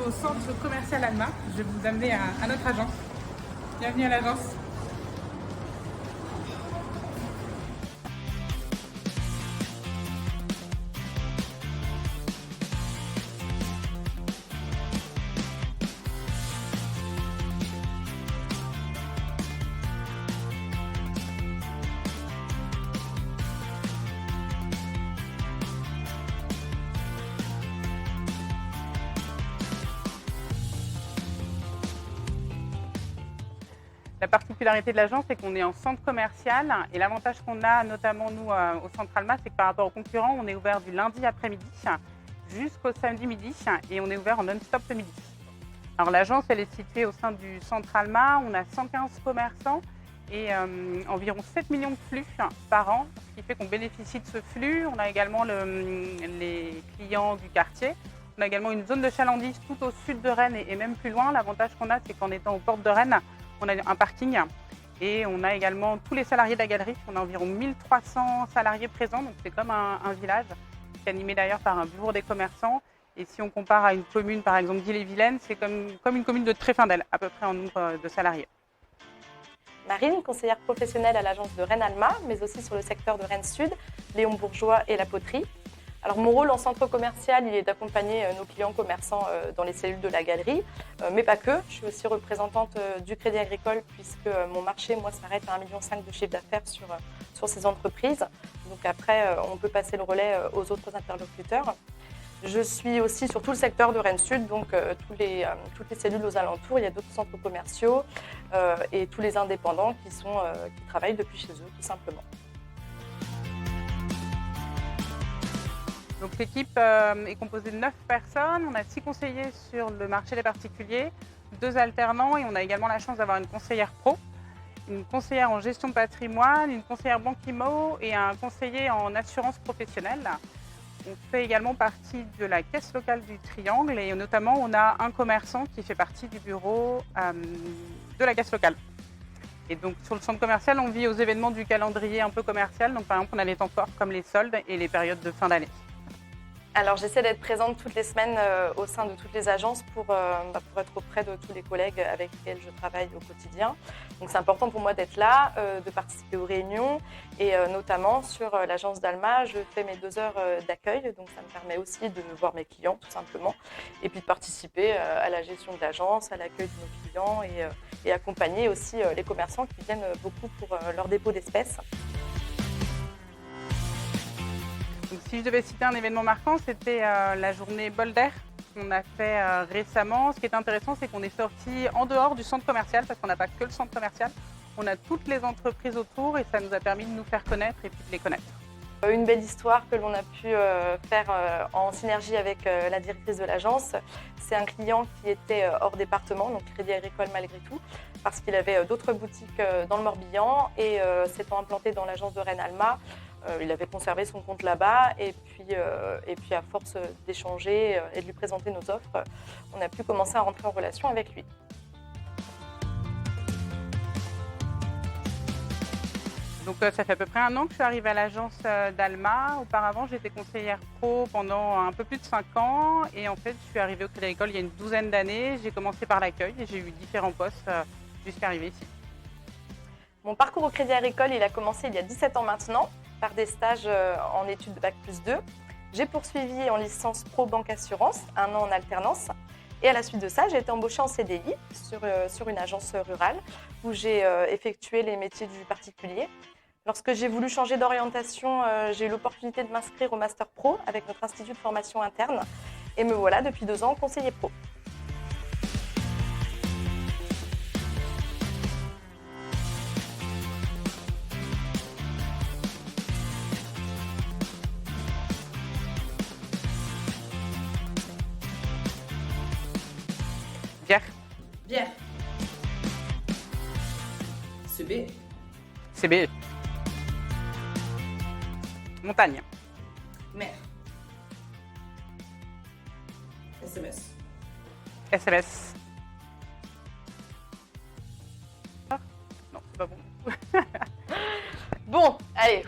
au centre commercial Alma. Je vais vous amener à notre agence. Bienvenue à l'agence. La particularité de l'agence, c'est qu'on est en centre commercial et l'avantage qu'on a, notamment nous au centre Alma, c'est que par rapport aux concurrents, on est ouvert du lundi après-midi jusqu'au samedi midi et on est ouvert en non-stop le midi. Alors l'agence, elle est située au sein du centre Alma, on a 115 commerçants et environ 7 millions de flux par an, ce qui fait qu'on bénéficie de ce flux. On a également les clients du quartier. On a également une zone de chalandise tout au sud de Rennes et même plus loin. L'avantage qu'on a, c'est qu'en étant aux portes de Rennes, on a un parking et on a également tous les salariés de la galerie. On a environ 1300 salariés présents, donc c'est comme un village qui est animé d'ailleurs par un bureau des commerçants. Et si on compare à une commune, par exemple d'Ille-et-Vilaine, c'est comme une commune de Tréfindel, à peu près en nombre de salariés. Marine, conseillère professionnelle à l'agence de Rennes-Alma, mais aussi sur le secteur de Rennes-Sud, Léon Bourgeois et la poterie. Alors mon rôle en centre commercial, il est d'accompagner nos clients commerçants dans les cellules de la galerie, mais pas que. Je suis aussi représentante du Crédit Agricole puisque mon marché, moi, s'arrête à 1,5 million de chiffre d'affaires sur ces entreprises. Donc après, on peut passer le relais aux autres interlocuteurs. Je suis aussi sur tout le secteur de Rennes-Sud, donc toutes les cellules aux alentours. Il y a d'autres centres commerciaux et tous les indépendants qui travaillent depuis chez eux, tout simplement. Donc l'équipe est composée de 9 personnes. On a 6 conseillers sur le marché des particuliers, 2 alternants et on a également la chance d'avoir une conseillère pro, une conseillère en gestion de patrimoine, une conseillère banque IMO et un conseiller en assurance professionnelle. On fait également partie de la caisse locale du Triangle et notamment on a un commerçant qui fait partie du bureau de la caisse locale. Et donc sur le centre commercial, on vit aux événements du calendrier un peu commercial. Donc par exemple, on a les temps forts comme les soldes et les périodes de fin d'année. Alors j'essaie d'être présente toutes les semaines au sein de toutes les agences pour être auprès de tous les collègues avec lesquels je travaille au quotidien. Donc c'est important pour moi d'être là, de participer aux réunions et notamment sur l'agence d'Alma, je fais mes 2 heures d'accueil. Donc ça me permet aussi de voir mes clients tout simplement et puis de participer à la gestion de l'agence, à l'accueil de nos clients et accompagner aussi les commerçants qui viennent beaucoup pour leur dépôt d'espèces. Donc, si je devais citer un événement marquant, c'était la journée Bolder qu'on a fait récemment. Ce qui est intéressant, c'est qu'on est sorti en dehors du centre commercial parce qu'on n'a pas que le centre commercial. On a toutes les entreprises autour et ça nous a permis de nous faire connaître et puis de les connaître. Une belle histoire que l'on a pu faire en synergie avec la directrice de l'agence. C'est un client qui était hors département, donc Crédit Agricole malgré tout, parce qu'il avait d'autres boutiques dans le Morbihan et s'étant implanté dans l'agence de Rennes-Alma, il avait conservé son compte là-bas et puis à force d'échanger et de lui présenter nos offres, on a pu commencer à rentrer en relation avec lui. Donc ça fait à peu près 1 an que je suis arrivée à l'agence d'Alma. Auparavant, j'étais conseillère pro pendant un peu plus de 5 ans. Et en fait, je suis arrivée au Crédit Agricole il y a une 12aine d'années. J'ai commencé par l'accueil et j'ai eu différents postes jusqu'à arriver ici. Mon parcours au Crédit Agricole, il a commencé il y a 17 ans maintenant, par des stages en études de Bac+2. J'ai poursuivi en licence pro banque assurance, 1 an en alternance. Et à la suite de ça, j'ai été embauchée en CDI sur une agence rurale où j'ai effectué les métiers du particulier. Lorsque j'ai voulu changer d'orientation, j'ai eu l'opportunité de m'inscrire au Master Pro avec notre institut de formation interne. Et me voilà depuis 2 ans conseiller pro. Bière. Bière. CB. CB. Montagne. Mer. SMS. SMS. Non, c'est pas bon. Bon, allez,